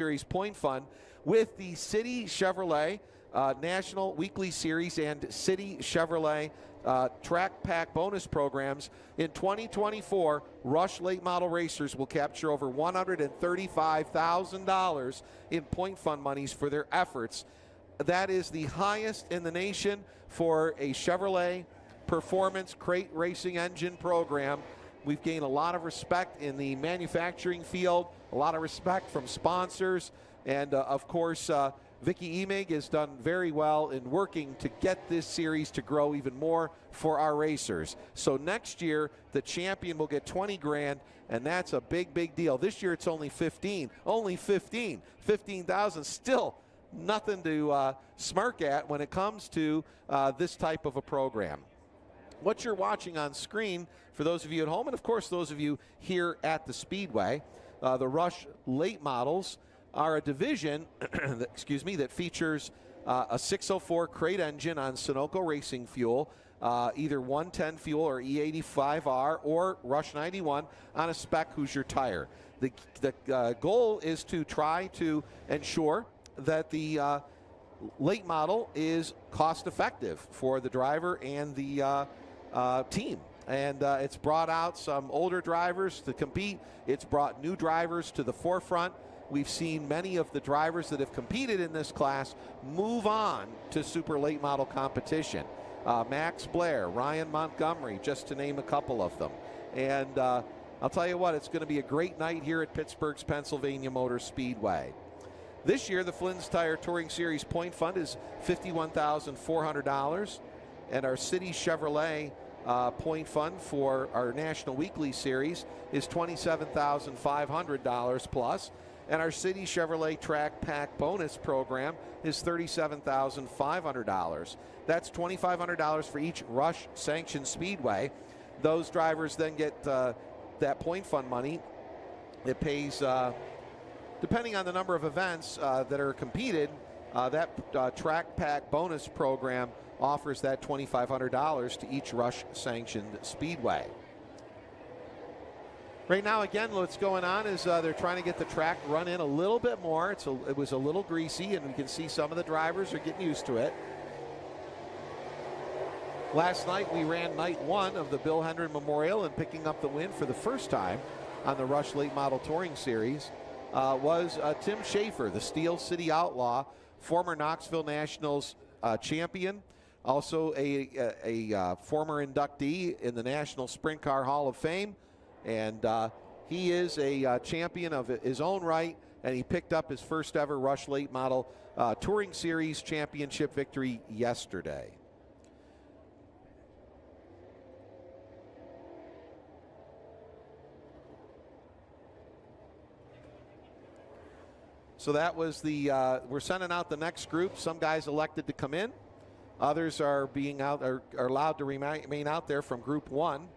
Series point fund with the City Chevrolet National Weekly Series and City Chevrolet Track Pack bonus programs. In 2024, Rush Late Model Racers will capture over $135,000 in point fund monies for their efforts. That is the highest in the nation for a Chevrolet performance crate racing engine program. We've gained a lot of respect in the manufacturing field, a lot of respect from sponsors, and of course, Vicky Emig has done very well in working to get this series to grow even more for our racers. So next year, the champion will get 20 grand, and that's a big, big deal. This year, it's only 15. Only 15. 15,000, still nothing to smirk at when it comes to this type of a program. What you're watching on screen, for those of you at home, and of course those of you here at the Speedway, the Rush Late Models are a division that features a 604 crate engine on Sunoco racing fuel, either 110 fuel or E85R or Rush 91 on a spec Hoosier tire. The goal is to try to ensure that the late model is cost effective for the driver and the team. And it's brought out some older drivers to compete. It's brought new drivers to the forefront. We've seen many of the drivers that have competed in this class move on to super late model competition. Max Blair, Ryan Montgomery, just to name a couple of them. And I'll tell you what, it's going to be a great night here at Pittsburgh's Pennsylvania Motor Speedway. This year, the Flynn's Tire Touring Series point fund is $51,400, and our City Chevrolet point fund for our National Weekly Series is $27,500 plus, and our City Chevrolet Track Pack bonus program is $37,500. That's $2,500 for each Rush sanctioned speedway. Those drivers then get that point fund money. It pays, depending on the number of events that are competed, that Track Pack bonus program offers that $2,500 to each Rush sanctioned speedway. Right now, again, what's going on is they're trying to get the track run in a little bit more. It was a little greasy, and we can see some of the drivers are getting used to it. Last night, we ran night one of the Bill Hendren Memorial, and picking up the win for the first time on the Rush Late Model Touring Series was Tim Schaefer, the Steel City Outlaw, former Knoxville Nationals champion, also a former inductee in the National Sprint Car Hall of Fame. And he is a champion of his own right, and he picked up his first ever Rush Late Model Touring Series championship victory yesterday. So that was the, we're sending out the next group. Some guys elected to come in. Others are are allowed to remain out there from group one.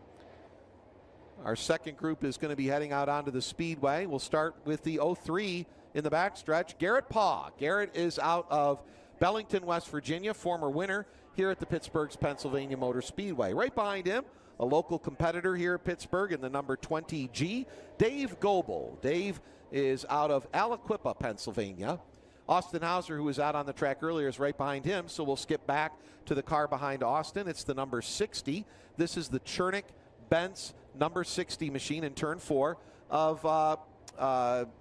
Our second group is going to be heading out onto the speedway. We'll start with the 03 in the backstretch. Garrett Paugh. Garrett is out of Bellington, West Virginia, former winner here at the Pittsburgh's Pennsylvania Motor Speedway. Right behind him, a local competitor here at Pittsburgh in the number 20G, Dave Goebel. Dave is out of Aliquippa, Pennsylvania. Austin Hauser, who was out on the track earlier, is right behind him, so we'll skip back to the car behind Austin. It's the number 60. This is the Chernick-Benz number 60 machine in turn 4 of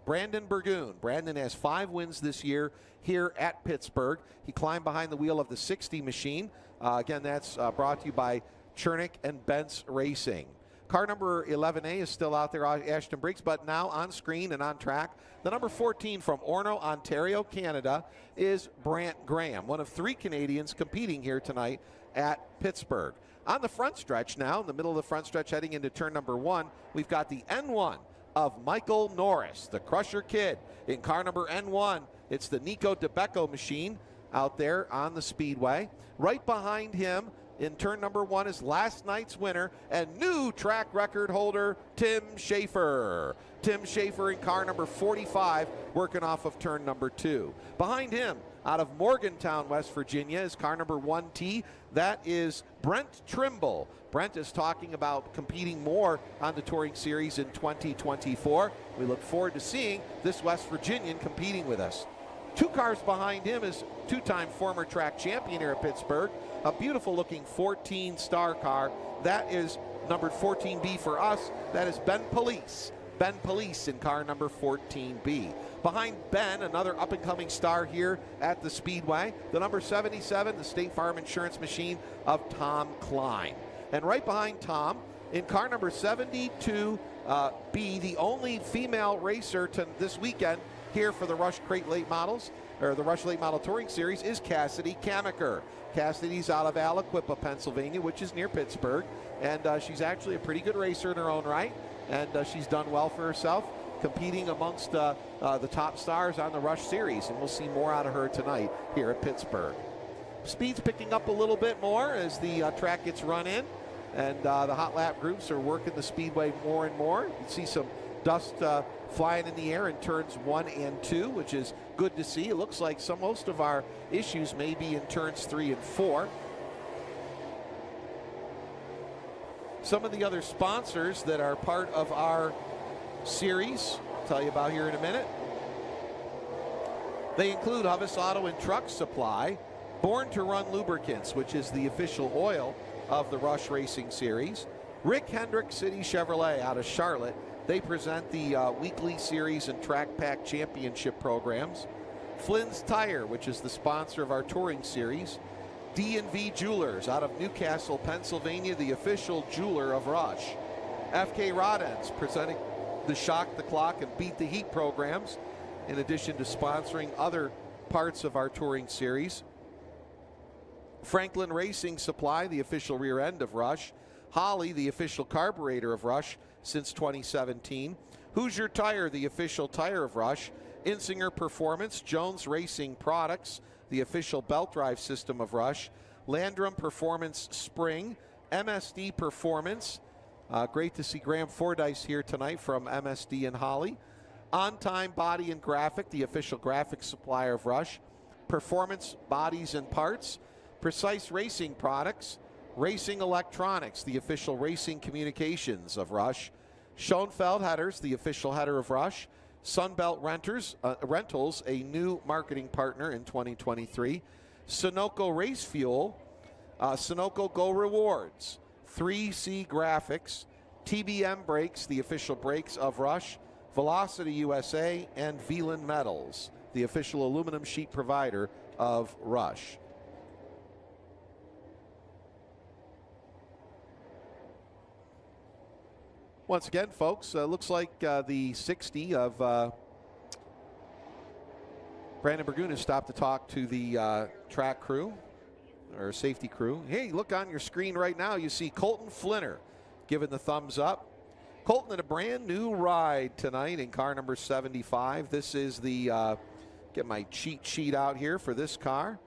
Brandon Burgoon. Brandon has 5 wins this year here at Pittsburgh. He climbed behind the wheel of the 60 machine. Again, that's brought to you by Chernick and Benz Racing. Car number 11A is still out there, Ashton Briggs, but now on screen and on track. The number 14 from Orono, Ontario, Canada is Brant Graham, one of 3 Canadians competing here tonight at Pittsburgh. On the front stretch now, in the middle of the front stretch heading into turn number 1, we've got the N1 of Michael Norris, the Crusher Kid. In car number N1, it's the Nico DeBecco machine out there on the speedway. Right behind him In turn number 1 is last night's winner and new track record holder, Tim Schaefer. Tim Schaefer in car number 45, working off of turn number 2. Behind him, out of Morgantown, West Virginia, is car number 1T. That is Brent Trimble. Brent is talking about competing more on the Touring Series in 2024. We look forward to seeing this West Virginian competing with us. 2 cars behind him is 2-time former track champion here at Pittsburgh. A beautiful looking 14 star car. That is numbered 14B for us. That is Ben Police. Ben Police in car number 14B. Behind Ben, another up-and-coming star here at the Speedway, the number 77, the State Farm Insurance Machine of Tom Klein. And right behind Tom, in car number 72B, the only female racer this weekend here for the Rush Crate Late Models, or the Rush Late Model Touring Series, is Cassidy Kamaker. Cassidy's out of Aliquippa, Pennsylvania, which is near Pittsburgh, and she's actually a pretty good racer in her own right, and she's done well for herself, competing amongst the top stars on the Rush Series, and we'll see more out of her tonight here at Pittsburgh. Speed's picking up a little bit more as the track gets run in, and the hot lap groups are working the Speedway more and more. You can see some dust flying in the air in turns 1 and 2, which is good to see. It looks like most of our issues may be in turns 3 and 4. Some of the other sponsors that are part of our series, I'll tell you about here in a minute. They include Huvis Auto and Truck Supply, Born to Run Lubricants, which is the official oil of the Rush Racing Series, Rick Hendrick City Chevrolet out of Charlotte. They present the weekly series and track pack championship programs. Flynn's Tire, which is the sponsor of our touring series. D&V Jewelers out of Newcastle, Pennsylvania, the official jeweler of Rush. FK Rod Ends presenting the Shock the Clock and Beat the Heat programs, in addition to sponsoring other parts of our touring series. Franklin Racing Supply, the official rear end of Rush. Holley, the official carburetor of Rush since 2017. Hoosier Tire, the official tire of Rush. Insinger Performance, Jones Racing Products, the official belt drive system of Rush. Landrum Performance Spring, MSD Performance. Great to see Graham Fordyce here tonight from MSD and Holley. On Time Body and Graphic, the official graphic supplier of Rush. Performance Bodies and Parts. Precise Racing Products. Racing Electronics, the official racing communications of Rush. Schoenfeld Headers, the official header of Rush. Sunbelt Rentals, a new marketing partner in 2023. Sunoco Race Fuel. Sunoco Go Rewards. 3C Graphics. TBM Brakes, the official brakes of Rush. Velocity USA, and Velan Metals, the official aluminum sheet provider of Rush. Once again, folks, looks like the 60 of Brandon Burgoon has stopped to talk to the track crew, or safety crew. Hey, look on your screen right now. You see Colton Flinner giving the thumbs up. Colton in a brand new ride tonight in car number 75. This is the, get my cheat sheet out here for this car.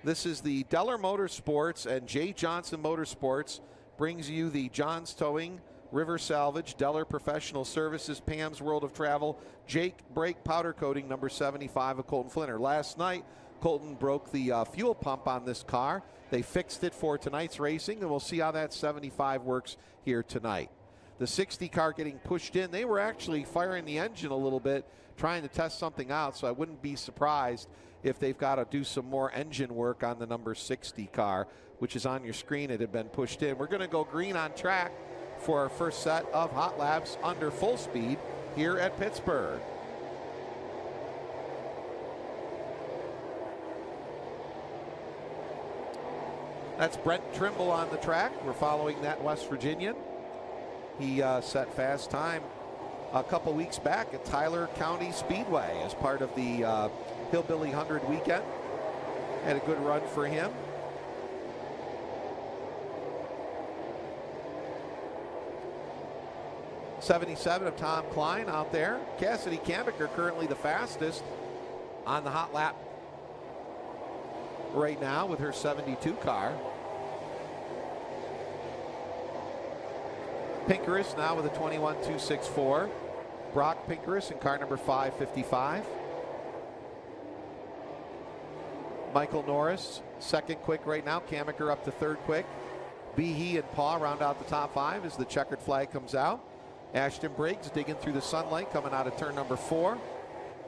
This is the Deller Motorsports and Jay Johnson Motorsports brings you the Johns Towing, River Salvage, Deller Professional Services, Pam's World of Travel, Jake Brake Powder Coating, number 75 of Colton Flinner. Last night, Colton broke the fuel pump on this car. They fixed it for tonight's racing, and we'll see how that 75 works here tonight. The 60 car getting pushed in. They were actually firing the engine a little bit, trying to test something out, so I wouldn't be surprised if they've got to do some more engine work on the number 60 car, which is on your screen. It had been pushed in. We're going to go green on track for our first set of hot laps under full speed here at Pittsburgh. That's Brent Trimble on the track. We're following that West Virginian. He set fast time a couple weeks back at Tyler County Speedway as part of the Hillbilly 100 weekend. Had a good run for him. '77 of Tom Klein out there. Cassidy Kamaker currently the fastest on the hot lap right now with her 72 car. Pinkeris now with a 21.264. Brock Pinkeris in car number 555. Michael Norris, second quick right now. Kamiker up to third quick. Behe and Paw round out the top 5 as the checkered flag comes out. Ashton Briggs digging through the sunlight coming out of turn number 4.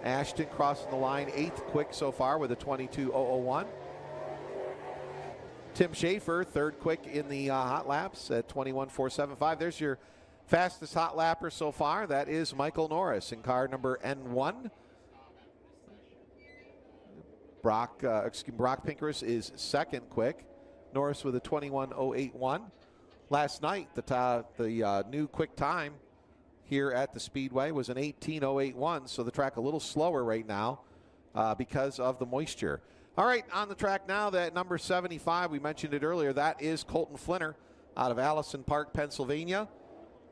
Ashton crossing the line 8th quick so far with a 22.001. Tim Schaefer, third quick in the hot laps at 21.475. There's your fastest hot lapper so far. That is Michael Norris in car number N1. Brock Pinkeris is second quick. Norris with a 21.081. Last night, the new quick time here at the Speedway was an 18.081, so the track a little slower right now because of the moisture. All right, on the track now, that number 75, we mentioned it earlier, that is Colton Flinner out of Allison Park, Pennsylvania.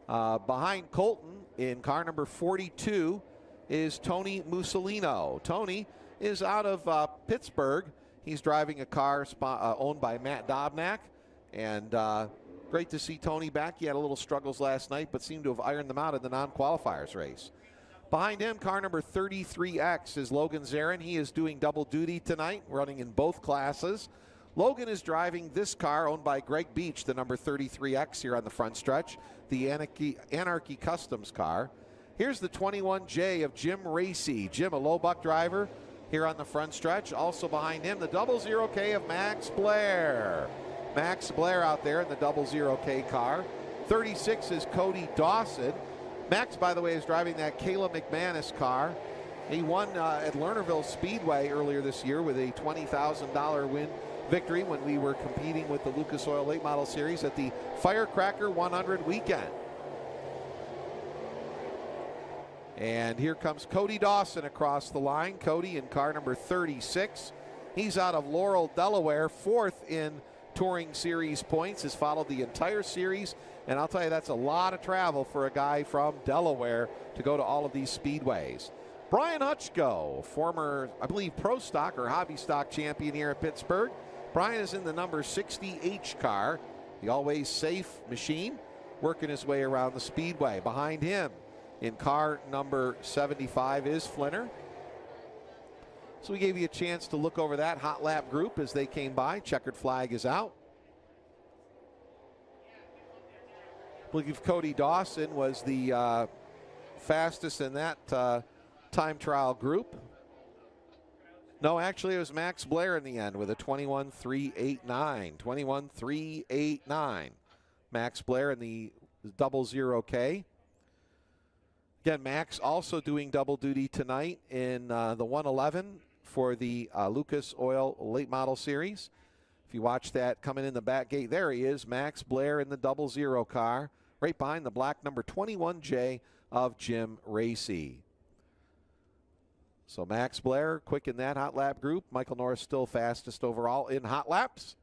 Behind Colton in car number 42 is Tony Mussolino. Tony is out of Pittsburgh. He's driving a car owned by Matt Dobnak, and great to see Tony back. He had a little struggles last night, but seemed to have ironed them out in the non-qualifiers race. Behind him, car number 33X is Logan Zarin. He is doing double duty tonight, running in both classes. Logan is driving this car owned by Greg Beach, the number 33X here on the front stretch, the Anarchy Customs car. Here's the 21J of Jim Racy. Jim, a low buck driver here on the front stretch. Also behind him, the 00K of Max Blair. Max Blair out there in the 00K car. 36 is Cody Dawson. Max, by the way, is driving that Kayla McManus car. He won at Lernerville Speedway earlier this year with a $20,000 win victory when we were competing with the Lucas Oil Late Model Series at the Firecracker 100 weekend. And here comes Cody Dawson across the line. Cody in car number 36. He's out of Laurel, Delaware, 4th in Touring Series points. Has followed the entire series, and I'll tell you, that's a lot of travel for a guy from Delaware to go to all of these speedways. Brian Hutchko, former, I believe, pro stock or hobby stock champion here at Pittsburgh. Brian is in the number 60H car, the always safe machine, working his way around the speedway. Behind him in car number 75 is Flinner. So we gave you a chance to look over that hot lap group as they came by. Checkered flag is out. I believe Cody Dawson was the fastest in that time trial group. No, actually it was Max Blair in the end with a 21.389. 21.389. Max Blair in the 00K. Again, Max also doing double duty tonight in the 111 for the Lucas Oil Late Model Series. If you watch that coming in the back gate, there he is, Max Blair in the 00 car, right behind the black number 21J of Jim Racy. So Max Blair quick in that hot lap group. Michael Norris still fastest overall in hot laps.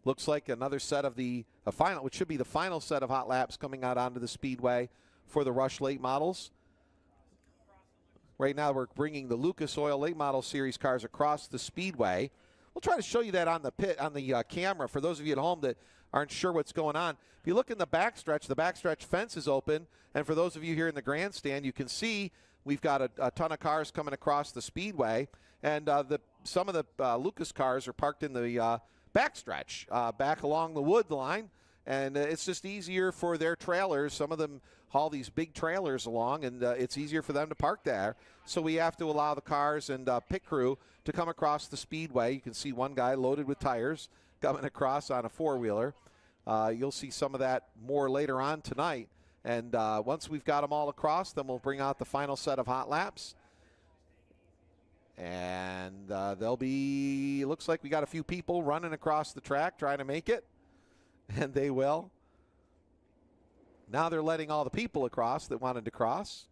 Looks like another set of the final, which should be the final set of hot laps coming out onto the speedway for the Rush Late Models. Right now we're bringing the Lucas Oil Late Model Series cars across the speedway. We'll try to show you that on the camera for those of you at home that aren't sure what's going on. If you look in the backstretch fence is open, and for those of you here in the grandstand, you can see we've got a ton of cars coming across the speedway, and some of the Lucas cars are parked in the backstretch, back along the wood line, and it's just easier for their trailers. Some of them haul these big trailers along, and it's easier for them to park there. So we have to allow the cars and pit crew to come across the speedway. You can see one guy loaded with tires coming across on a four-wheeler. You'll see some of that more later on tonight. And once we've got them all across, then we'll bring out the final set of hot laps. And there'll be, looks like we got a few people running across the track trying to make it. And they will. Now they're letting all the people across that wanted to cross.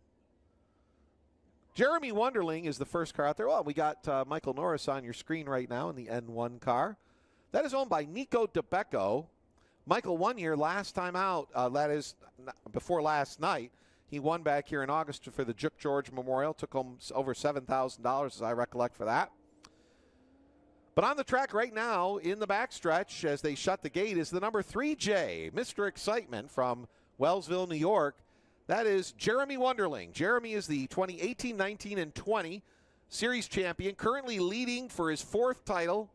Jeremy Wonderling is the first car out there. Well, we got Michael Norris on your screen right now in the N1 car. That is owned by Nico DeBecco. Michael won here last time out. That is before last night. He won back here in August for the Juk George Memorial. Took home over $7,000, as I recollect, for that. But on the track right now, in the backstretch, as they shut the gate, is the number 3J, Mr. Excitement from Wellsville, New York. That is Jeremy Wonderling. Jeremy is the 2018, 19, and 20 series champion, currently leading for his 4th title.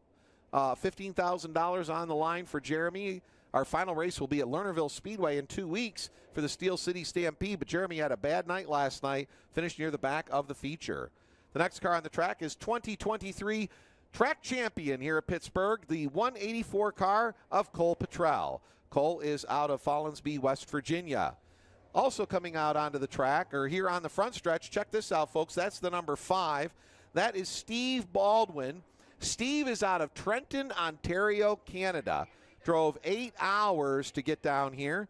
$15,000 on the line for Jeremy. Our final race will be at Lernerville Speedway in 2 weeks for the Steel City Stampede, but Jeremy had a bad night last night, finished near the back of the feature. The next car on the track is 2023 track champion here at Pittsburgh, the 184 car of Cole Petrell. Cole is out of Follinsby, West Virginia. Also coming out onto the track, or here on the front stretch, check this out, folks. That's the number 5. That is Steve Baldwin. Steve is out of Trenton, Ontario, Canada. Drove 8 hours to get down here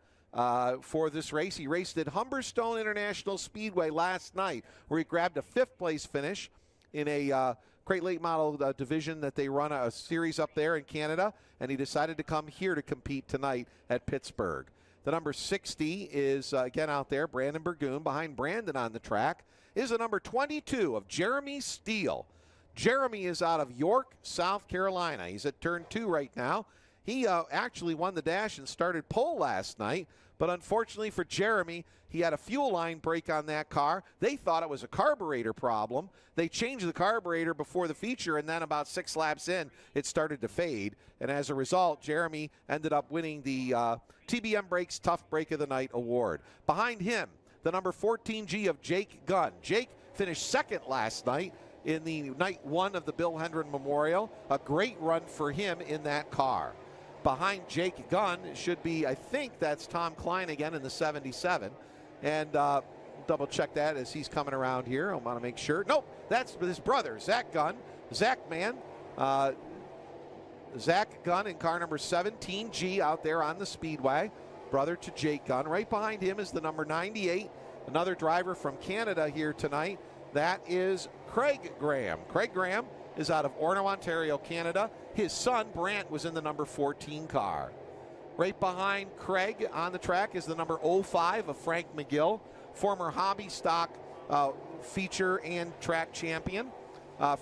for this race. He raced at Humberstone International Speedway last night, where he grabbed a 5th place finish in a crate late model division that they run a series up there in Canada, and he decided to come here to compete tonight at Pittsburgh. The number 60 is, again, out there, Brandon Burgoon. Behind Brandon on the track is the number 22 of Jeremy Steele. Jeremy is out of York, South Carolina. He's at turn 2 right now. He actually won the dash and started pole last night, but unfortunately for Jeremy, he had a fuel line break on that car. They thought it was a carburetor problem. They changed the carburetor before the feature, and then about 6 laps in, it started to fade. And as a result, Jeremy ended up winning the TBM Brakes Tough Break of the Night award. Behind him, the number 14G of Jake Gunn. Jake finished 2nd last night in the night 1 of the Bill Hendren Memorial. A great run for him in that car. Behind Jake Gunn should be, I think that's Tom Klein again in the 77. And double check that as he's coming around here. I want to make sure. Nope, that's his brother, Zach Gunn. Zach Gunn in car number 17G out there on the speedway. Brother to Jake Gunn. Right behind him is the number 98, another driver from Canada here tonight. That is Craig Graham. Craig Graham is out of Orono, Ontario, Canada. His son, Brant, was in the number 14 car. Right behind Craig on the track is the number 05 of Frank McGill, former hobby stock feature and track champion.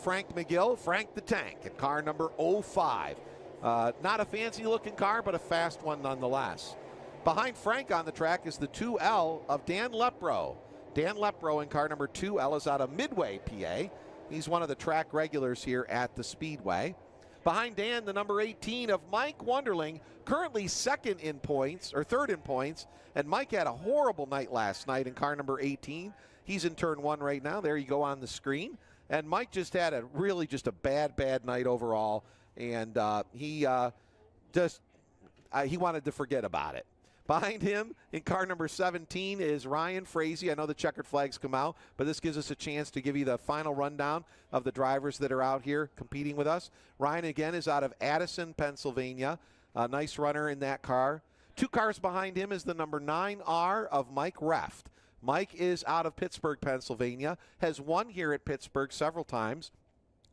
Frank McGill, Frank the Tank, in car number 05. Not a fancy-looking car, but a fast one nonetheless. Behind Frank on the track is the 2L of Dan Lepro. Dan Lepro in car number 2L is out of Midway, PA. He's one of the track regulars here at the Speedway. Behind Dan, the number 18 of Mike Wonderling, currently 2nd in points, or 3rd in points. And Mike had a horrible night last night in car number 18. He's in turn 1 right now. There you go on the screen. And Mike just had a really just a bad night overall. And he wanted to forget about it. Behind him in car number 17 is Ryan Frazee. I know the checkered flags come out, but this gives us a chance to give you the final rundown of the drivers that are out here competing with us. Ryan, again, is out of Addison, Pennsylvania. A nice runner in that car. 2 cars behind him is the number 9R of Mike Reft. Mike is out of Pittsburgh, Pennsylvania, has won here at Pittsburgh several times.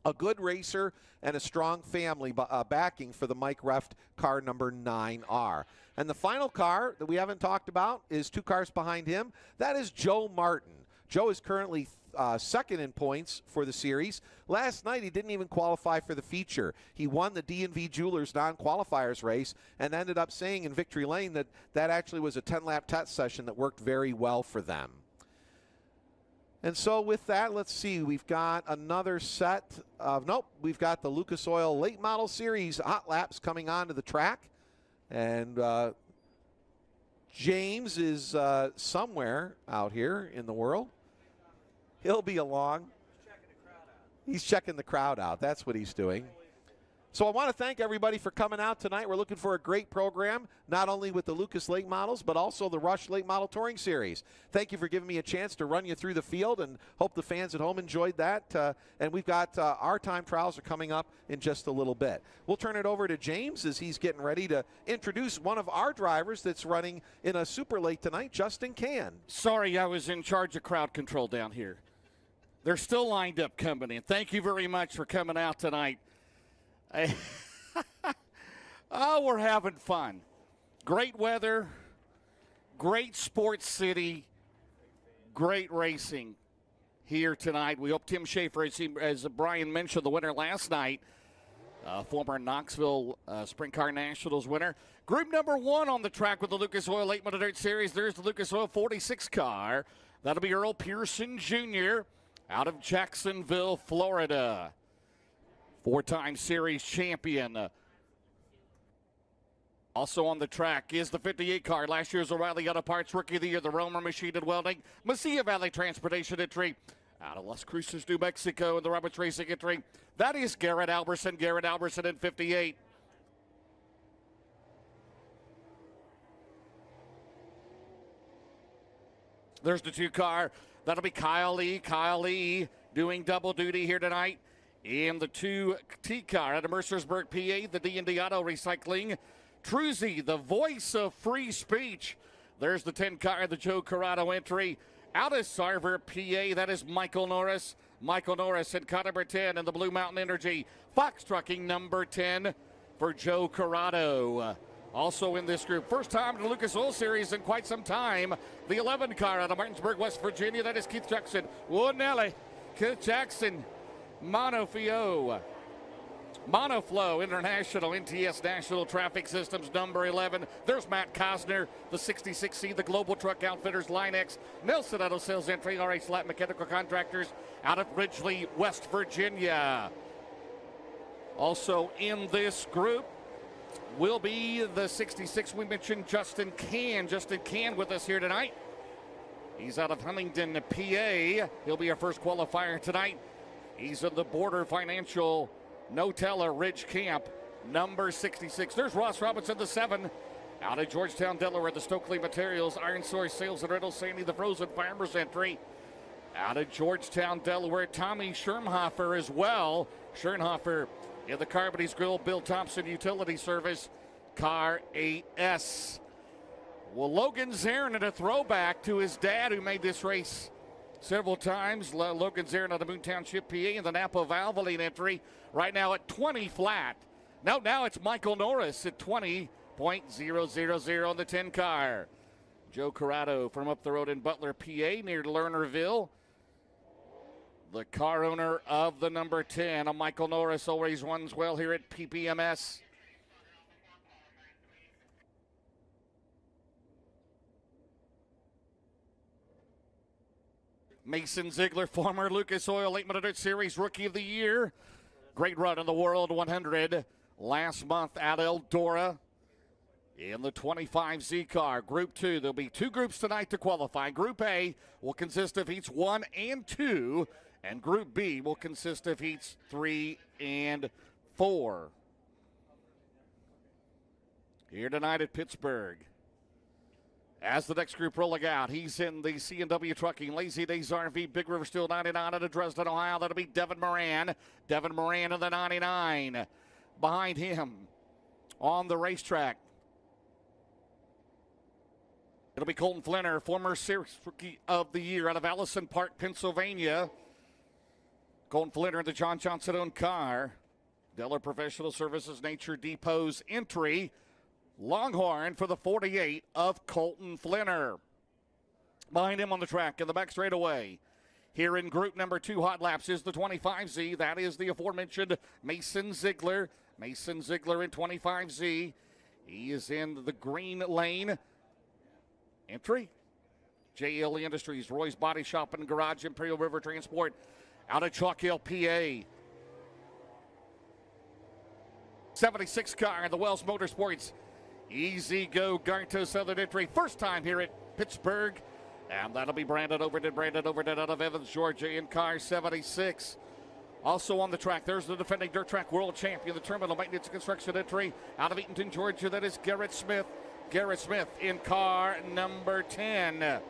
A good racer and a strong family backing for the Mike Reft car number 9R. And the final car that we haven't talked about is 2 cars behind him. That is Joe Martin. Joe is currently 2nd in points for the series. Last night, he didn't even qualify for the feature. He won the D&V Jewelers non-qualifiers race and ended up saying in Victory Lane that that actually was a 10-lap test session that worked very well for them. And so with that, let's see. We've got another set of, we've got the Lucas Oil Late Model Series hot laps coming onto the track. And James is somewhere out here in the world. He'll be along. He's checking the crowd out. That's what he's doing. So I want to thank everybody for coming out tonight. We're looking for a great program, not only with the Lucas Late Models, but also the Rush Late Model Touring Series. Thank you for giving me a chance to run you through the field, and hope the fans at home enjoyed that. And we've got our time trials are coming up in just a little bit. We'll turn it over to James as he's getting ready to introduce one of our drivers that's running in a super late tonight, Justin Can. Sorry, I was in charge of crowd control down here. They're still lined up coming in. Thank you very much for coming out tonight. Oh, we're having fun. Great weather, great sports city, great racing here tonight. We hope Tim Schaefer, as Brian mentioned, the winner last night, former Knoxville Sprint Car Nationals winner. Group number 1 on the track with the Lucas Oil 8-Minute Dirt Series. There's the Lucas Oil 46 car. That'll be Earl Pearson Jr. out of Jacksonville, Florida. 4-time series champion. Also on the track is the 58 car. Last year's O'Reilly Auto Parts Rookie of the Year, the Romer Machine and Welding, Mesilla Valley Transportation entry. Out of Las Cruces, New Mexico, and the Roberts Racing entry. That is Garrett Alberson. Garrett Alberson in 58. There's the 2 car. That'll be Kyle Lee. Kyle Lee doing double duty here tonight in the 2T car out of Mercersburg, PA, the D&D Auto Recycling. Truzy, the voice of free speech. There's the 10 car, the Joe Corrado entry. Out of Sarver, PA, that is Michael Norris. Michael Norris in car number 10 in the Blue Mountain Energy. Fox Trucking number 10 for Joe Corrado. Also in this group, first time in the Lucas Oil Series in quite some time, the 11 car out of Martinsburg, West Virginia. That is Keith Jackson. Woodnelly, Keith Jackson, Monofio. Monoflow International, NTS National Traffic Systems, number 11. There's Matt Cosner, the 66C, the Global Truck Outfitters, Line-X, Nelson Auto Sales Entry, RH Lat Mechanical Contractors, out of Ridgely, West Virginia. Also in this group will be the 66. We mentioned Justin Can. Justin Can with us here tonight. He's out of Huntington, PA. He'll be our first qualifier tonight. He's in the Border Financial Notella Ridge Camp, number 66. There's Ross Robinson, the 7. Out of Georgetown, Delaware, the Stokely Materials, Iron Source Sales and Rentals, Sandy, the Frozen Farmers entry. Out of Georgetown, Delaware, Tommy Schernhofer as well. Schernhofer in the Carbody's Grill, Bill Thompson Utility Service, Car 8S. Well, Logan Zarin in a throwback to his dad who made this race several times. Logan Zarin out of Moon Township, PA, in the Napa Valvoline entry. Right now at 20 flat. Now it's Michael Norris at 20.000 on the 10 car. Joe Corrado from up the road in Butler, PA, near Lernerville. The car owner of the number 10, Michael Norris, always runs well here at PPMS. Mason Ziegler, former Lucas Oil 8-Minute Dirt Series Rookie of the Year. Great run in the World 100 last month at Eldora in the 25Z car. Group 2, there'll be 2 groups tonight to qualify. Group A will consist of heats 1 and 2, and Group B will consist of heats 3 and 4. Here tonight at Pittsburgh. As the next group rolling out, he's in the C&W Trucking, Lazy Days RV, Big River Steel 99 out of Dresden, Ohio. That'll be Devin Moran. Devin Moran in the 99. Behind him on the racetrack, it'll be Colton Flinner, former Series Rookie of the Year out of Allison Park, Pennsylvania. Colton Flinner in the John Johnson-owned car. Deller Professional Services Nature Depot's entry. Longhorn for the 48 of Colton Flinner. Behind him on the track in the back straightaway. Here in group number 2 hot laps is the 25Z. That is the aforementioned Mason Ziegler. Mason Ziegler in 25Z. He is in the green lane. Entry. JL Industries, Roy's Body Shop and Garage, Imperial River Transport out of Chalk Hill, PA. 76 car in the Wells Motorsports. Easy Go Garto Southern entry. First time here at Pittsburgh. And that'll be Brandon Overton out of Evans, Georgia in car 76. Also on the track, there's the defending dirt track world champion, the Terminal Maintenance and Construction entry out of Eatonton, Georgia. That is Garrett Smith. Garrett Smith in car number 10.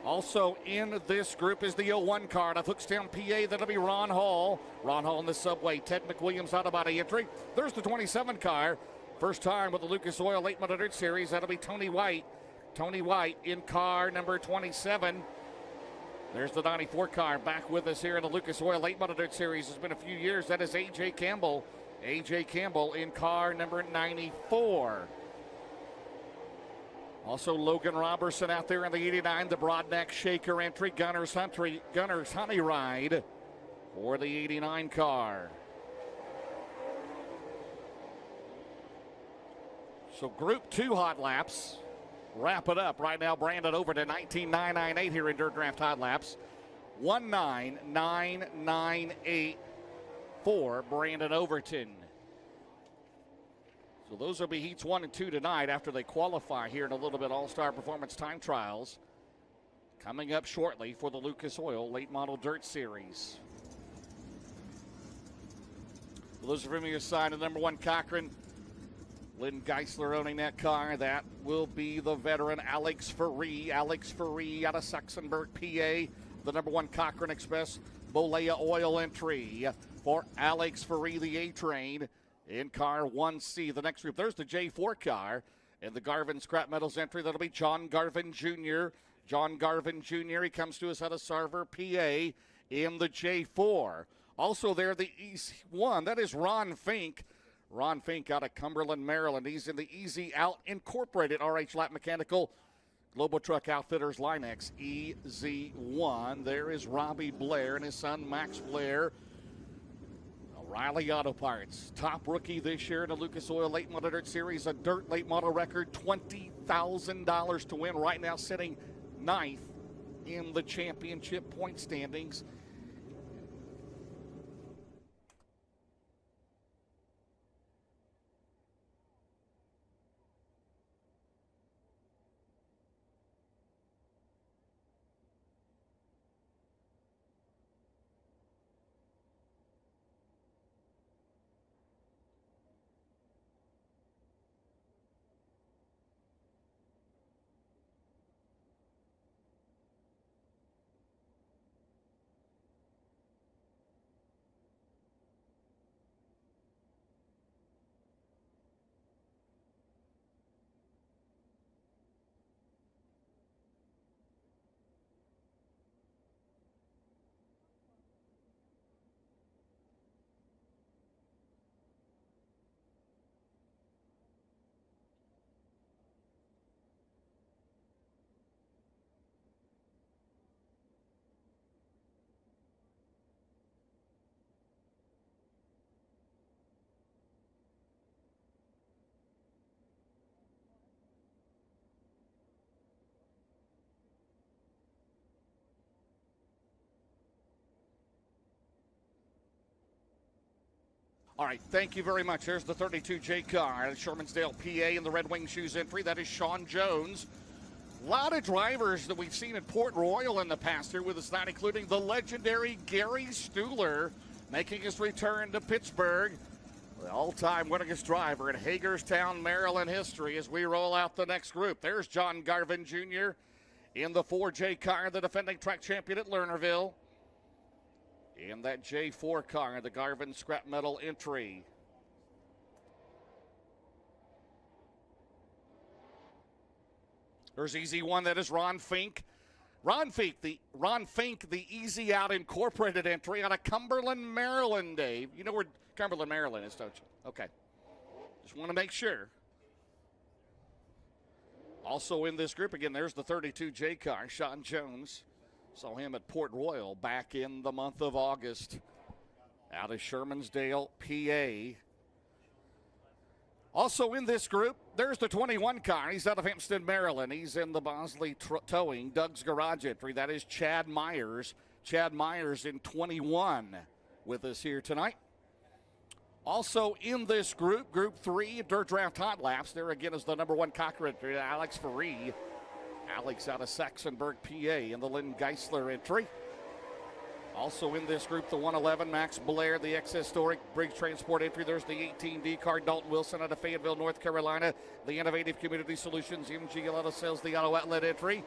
Also in this group is the 01 car out of Hookstown, PA. That'll be Ron Hall. Ron Hall in the Subway. Ted McWilliams out of body entry. There's the 27 car. First time with the Lucas Oil 8-Minute Dirt Series. That'll be Tony White. Tony White in car number 27. There's the 94 car back with us here in the Lucas Oil 8-Minute Dirt Series. It's been a few years. That is A.J. Campbell. A.J. Campbell in car number 94. Also Logan Robertson out there in the 89, the Broadneck Shaker entry. Gunner's Honey Ride for the 89 car. So Group 2 hot laps wrap it up right now. Brandon over to 19.998 here in Dirt Draft hot laps. 19.998 for Brandon Overton. So those will be heats 1 and 2 tonight after they qualify here in a little bit. All-Star Performance Time Trials coming up shortly for the Lucas Oil Late Model Dirt Series. For those of you who signed the number 1 Cochran, Lynn Geisler owning that car. That will be the veteran Alex Ferree. Alex Ferree out of Saxonburg, PA. The number 1 Cochran Express Bolea Oil entry for Alex Ferree, the A-Train, in car 1C. The next group, there's the J4 car. And the Garvin Scrap Metals entry, that'll be John Garvin Jr. John Garvin Jr., he comes to us out of Sarver, PA, in the J4. Also there, the E1, that is Ron Fink. Ron Fink out of Cumberland, Maryland. He's in the Easy Out Incorporated RH Lap Mechanical Global Truck Outfitters Linex EZ1. There is Robbie Blair and his son Max Blair. O'Reilly Auto Parts, top rookie this year in the Lucas Oil Late Model Dirt Series. A dirt late model record, $20,000 to win. Right now sitting 9th in the championship point standings. All right, thank you very much. There's the 32J car at Shermansdale, PA, in the Red Wing Shoes entry. That is Sean Jones. A lot of drivers that we've seen at Port Royal in the past here with us tonight, including the legendary Gary Stuhler, making his return to Pittsburgh. The all-time winningest driver in Hagerstown, Maryland history as we roll out the next group. There's John Garvin Jr. in the 4J car, the defending track champion at Lernerville. In that J4 car, the Garvin Scrap Metal entry. There's Easy One, that is Ron Fink. Ron Fink, the Easy Out Incorporated entry out of Cumberland, Maryland, Dave. You know where Cumberland, Maryland is, don't you? Okay. Just want to make sure. Also in this group, again, there's the 32J car, Sean Jones. Saw him at Port Royal back in the month of August out of Shermansdale, PA. Also in this group, there's the 21 car. He's out of Hempstead, Maryland. He's in the Bosley Towing, Doug's Garage entry. That is Chad Myers. Chad Myers in 21 with us here tonight. Also in this group, Group 3, Dirt Draft Hot Laps. There again is the number 1 Cochran entry, Alex Ferree. Alex out of Saxonburg, PA, in the Lynn Geisler entry. Also in this group, the 111, Max Blair, the ex-historic Briggs Transport entry. There's the 18D car, Dalton Wilson out of Fayetteville, North Carolina. The Innovative Community Solutions, MG Auto Sales, the Auto Outlet entry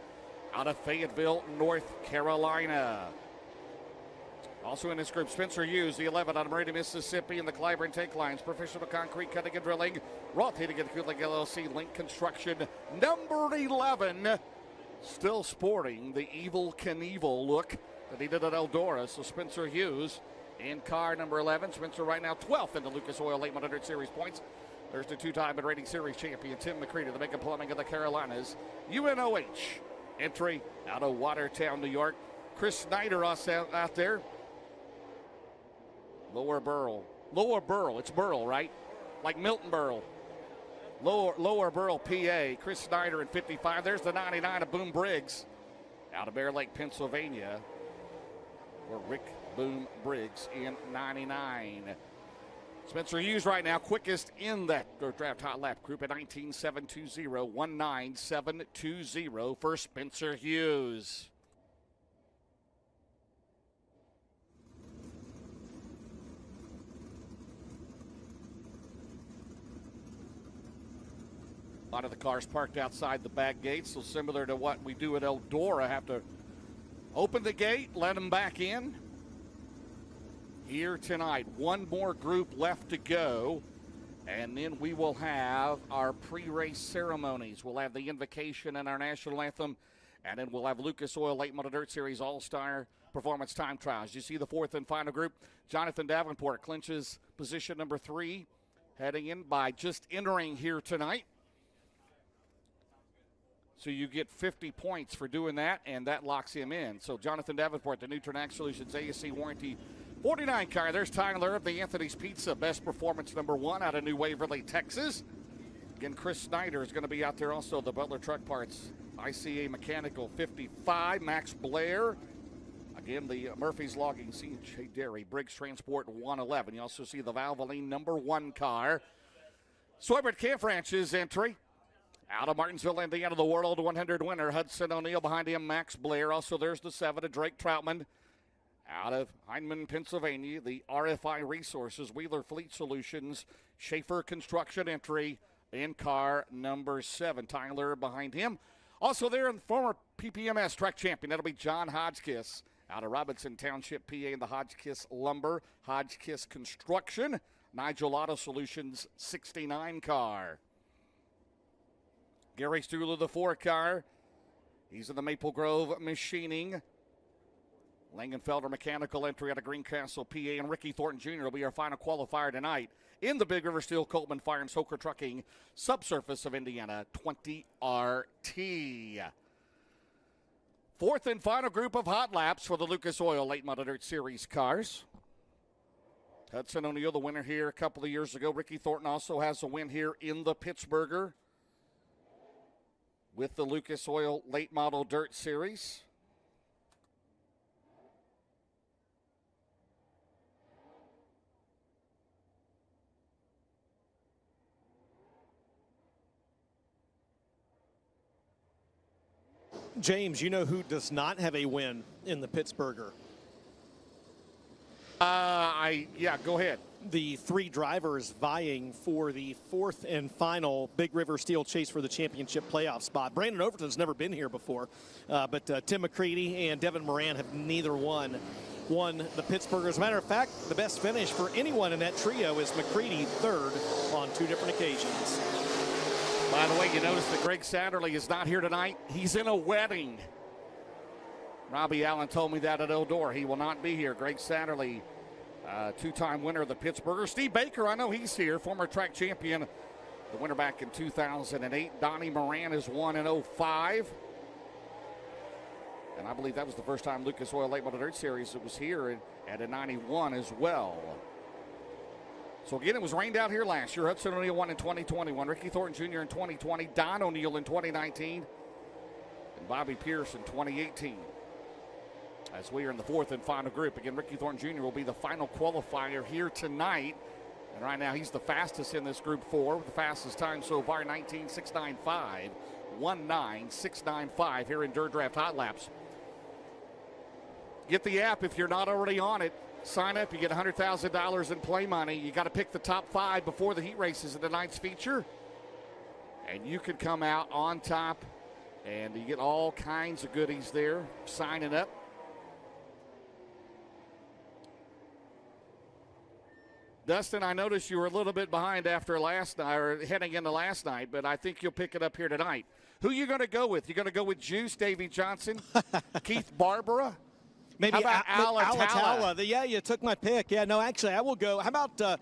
out of Fayetteville, North Carolina. Also in this group, Spencer Hughes, the 11 out of Meridian, Mississippi, in the Clyburn Tank Lines, Professional Concrete Cutting and Drilling, Roth Heating and Cooling LLC, Link Construction, number 11, still sporting the Evil Knievel look that he did at Eldora. So Spencer Hughes in car number 11. Spencer right now 12th in the Lucas Oil Late Model Dirt Series points. There's the two-time and rating series champion, Tim McCready, the Mega Plumbing of the Carolinas. UNOH entry out of Watertown, New York. Chris Snyder out there. Lower Burl. It's Burl, right? Like Milton Berle. Lower Burl, PA. Chris Snyder in 55. There's the 99 of Boom Briggs out of Bear Lake, Pennsylvania. For Rick Boom Briggs in 99. Spencer Hughes right now, quickest in that draft hot lap group at 19.720, 19720 for Spencer Hughes. A lot of the cars parked outside the back gate, so similar to what we do at Eldora, have to open the gate, let them back in. Here tonight, one more group left to go, and then we will have our pre-race ceremonies. We'll have the invocation and our national anthem, and then we'll have Lucas Oil Late Model Dirt Series All-Star Performance Time Trials. You see the fourth and final group. Jonathan Davenport clinches position number 3, heading in by just entering here tonight. So you get 50 points for doing that, and that locks him in. So Jonathan Davenport, the new Ternac Solutions ASC warranty 49 car. There's Tyler of the Anthony's Pizza, best performance number 1 out of New Waverly, Texas. Again, Chris Snyder is going to be out there also, the Butler Truck Parts, ICA Mechanical 55, Max Blair. Again, the Murphy's Logging, C&J Dairy, Briggs Transport 111. You also see the Valvoline number 1 car. Swibbert Camp Ranch's entry. Out of Martinsville, Indiana, the World 100 winner, Hudson O'Neill. Behind him, Max Blair. Also, there's the 7 of Drake Troutman. Out of Heinemann, Pennsylvania, the RFI Resources, Wheeler Fleet Solutions, Schaefer Construction entry in car number 7. Tyler behind him. Also there, in the former PPMS track champion, that'll be John Hodgkiss. Out of Robinson Township, PA, in the Hodgkiss Lumber, Hodgkiss Construction, Nigel Auto Solutions 69 car. Gary Stuhler, the 4 car. He's in the Maple Grove Machining. Langenfelder Mechanical entry out of Greencastle, PA, and Ricky Thornton Jr. will be our final qualifier tonight in the Big River Steel Coleman Fire and Soaker Trucking Subsurface of Indiana 20RT. Fourth and final group of hot laps for the Lucas Oil Late Model Dirt Series cars. Hudson O'Neill, the winner here a couple of years ago. Ricky Thornton also has a win here in the Pittsburgher with the Lucas Oil Late Model Dirt Series. James, you know who does not have a win in the Pittsburgher? Yeah, go ahead. The 3 drivers vying for the 4th and final Big River Steel Chase for the championship playoff spot. Brandon Overton's never been here before, but Tim McCready and Devin Moran have neither won the Pittsburgher. As a matter of fact, the best finish for anyone in that trio is McCready 3rd on 2 different occasions. By the way, you notice that Greg Satterley is not here tonight. He's in a wedding. Robbie Allen told me that at Eldora. He will not be here. Greg Satterley, 2-time winner of the Pittsburgher. Steve Baker, I know he's here, former track champion, the winner back in 2008. Donnie Moran has won in 05. And I believe that was the first time Lucas Oil Late Model Dirt Series that was here at a 91 as well. So again, it was rained out here last year. Hudson O'Neill won in 2021. Ricky Thornton Jr. in 2020. Don O'Neill in 2019. And Bobby Pierce in 2018. As we are in the 4th and final group. Again, Ricky Thornton Jr. will be the final qualifier here tonight. And right now, he's the fastest in this Group 4. The fastest time so far, 19.695. 19695 here in Dirt Draft Hot Laps. Get the app if you're not already on it. Sign up, you get $100,000 in play money. You got to pick the top 5 before the heat races of tonight's feature. And you can come out on top, and you get all kinds of goodies there signing up. Dustin, I noticed you were a little bit behind after last night, or heading into last night, but I think you'll pick it up here tonight. Who are you going to go with? You going to go with Juice, Davey Johnson, Keith Barbara? Maybe Alatala. Yeah, you took my pick. Yeah, no, actually, I will go. How about the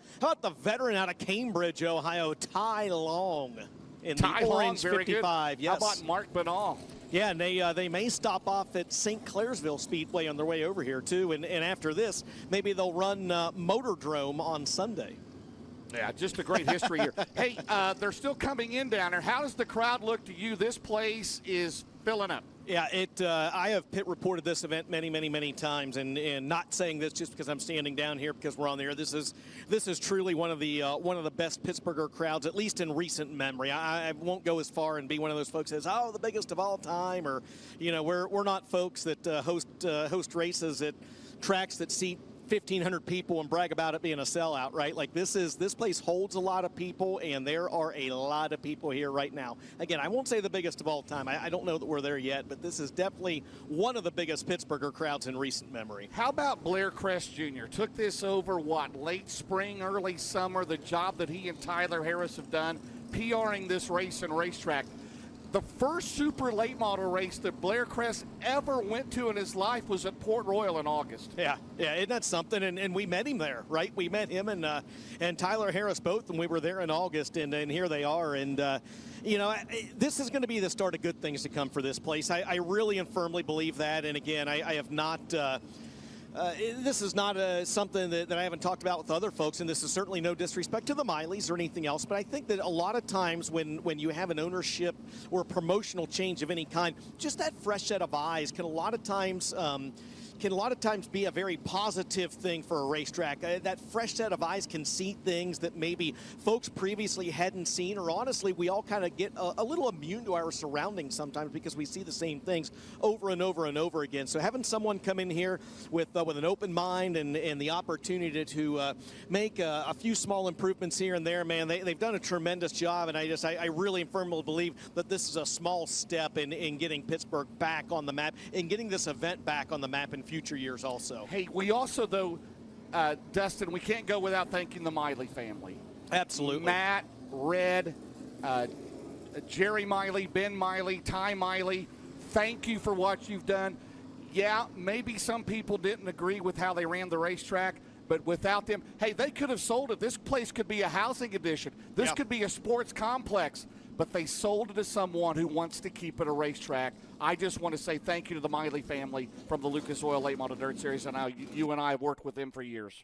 veteran out of Cambridge, Ohio, Ty Long in the Orange 55? Yes. How about Mark Benall? Yeah, and they may stop off at St. Clairsville Speedway on their way over here, too. And after this, maybe they'll run Motordrome on Sunday. Yeah, just a great history here. Hey, they're still coming in down there. How does the crowd look to you? This place is filling up. Yeah, I have pit reported this event many times, and not saying this just because I'm standing down here because we're on the air. This is truly one of the best Pittsburgher crowds, at least in recent memory. I won't go as far and be one of those folks that says, oh, the biggest of all time, or we're not folks that host races at tracks that seat 1,500 people and brag about it being a sellout, right? Like this place holds a lot of people, and there are a lot of people here right now. Again, I won't say the biggest of all time. I don't know that we're there yet, but this is definitely one of the biggest Pittsburgher crowds in recent memory. How about Blair Crest Jr.? Took this over, late spring, early summer, the job that he and Tyler Harris have done, PRing this race and racetrack. The first super late model race that Blair Crest ever went to in his life was at Port Royal in August. Yeah, isn't that something? And we met him there, right? We met him and Tyler Harris both, and we were there in August, and here they are. And this is going to be the start of good things to come for this place. I really and firmly believe that. And again, I have not. This is not something that I haven't talked about with other folks, and this is certainly no disrespect to the Mileys or anything else, but I think that a lot of times when you have an ownership or a promotional change of any kind, just that fresh set of eyes can a lot of times be a very positive thing for a racetrack. That fresh set of eyes can see things that maybe folks previously hadn't seen, or honestly, we all kind of get a little immune to our surroundings sometimes because we see the same things over and over and over again. So having someone come in here with an open mind and the opportunity to make a few small improvements here and there, man, they've done a tremendous job, and I really and firmly believe that this is a small step in getting Pittsburgh back on the map and getting this event back on the map in future years also. Hey, we also, though, Dustin, we can't go without thanking the Miley family. Absolutely. Matt, Red, Jerry Miley, Ben Miley, Ty Miley, thank you for what you've done. Yeah, maybe some people didn't agree with how they ran the racetrack, but without them, hey, they could have sold it. This place could be a housing addition. This could be a sports complex. But they sold it to someone who wants to keep it a racetrack. I just want to say thank you to the Miley family from the Lucas Oil Late Model Dirt Series, and you and I have worked with them for years.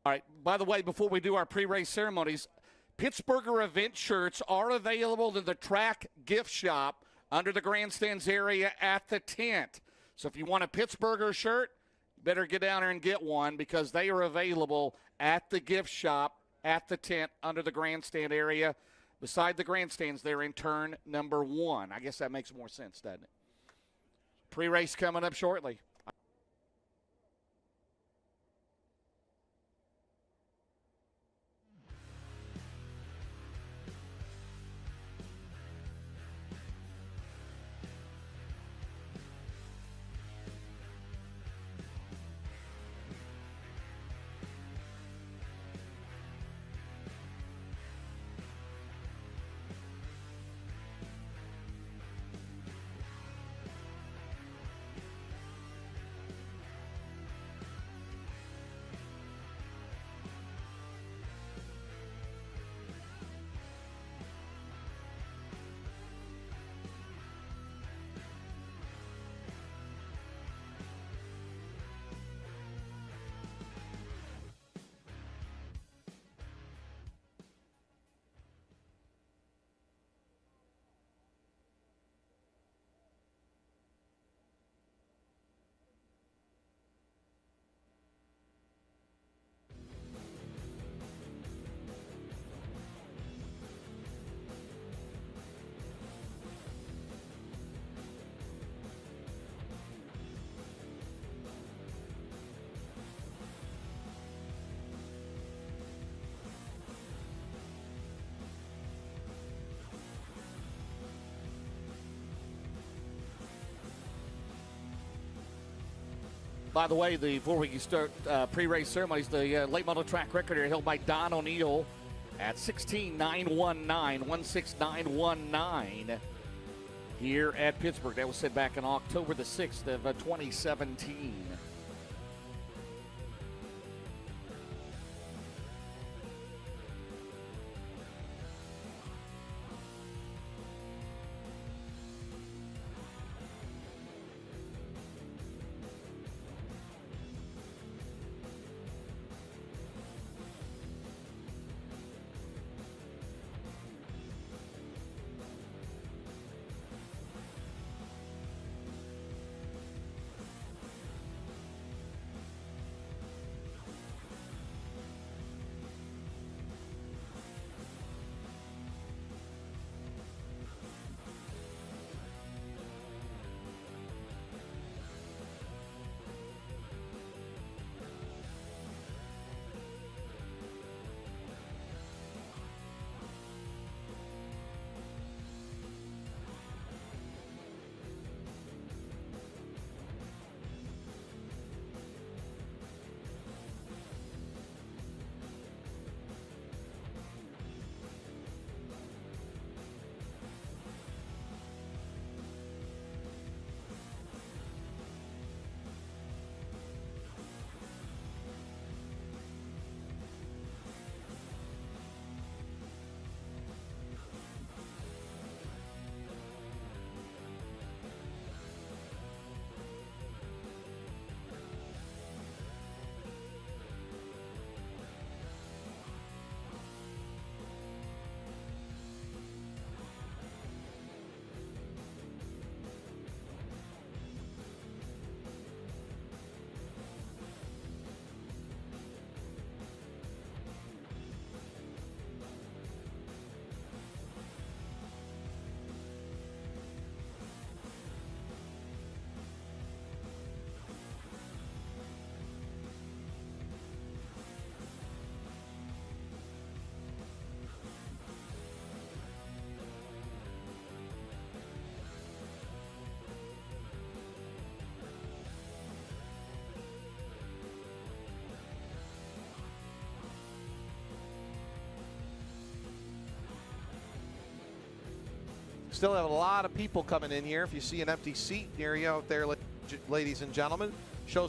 All right, by the way, before we do our pre-race ceremonies, Pittsburgher event shirts are available in the track gift shop under the grandstands area at the tent. So if you want a Pittsburgher shirt, you better get down there and get one because they are available at the gift shop at the tent under the grandstand area. Beside the grandstands, they're in turn number 1. I guess that makes more sense, doesn't it? Pre-race coming up shortly. By the way, before we start pre-race ceremonies, the late model track record here held by Don O'Neill at 16.919, 16919. here at Pittsburgh. That was said back in October the 6th of 2017. Still have a lot of people coming in here. If you see an empty seat near you out there, ladies and gentlemen, show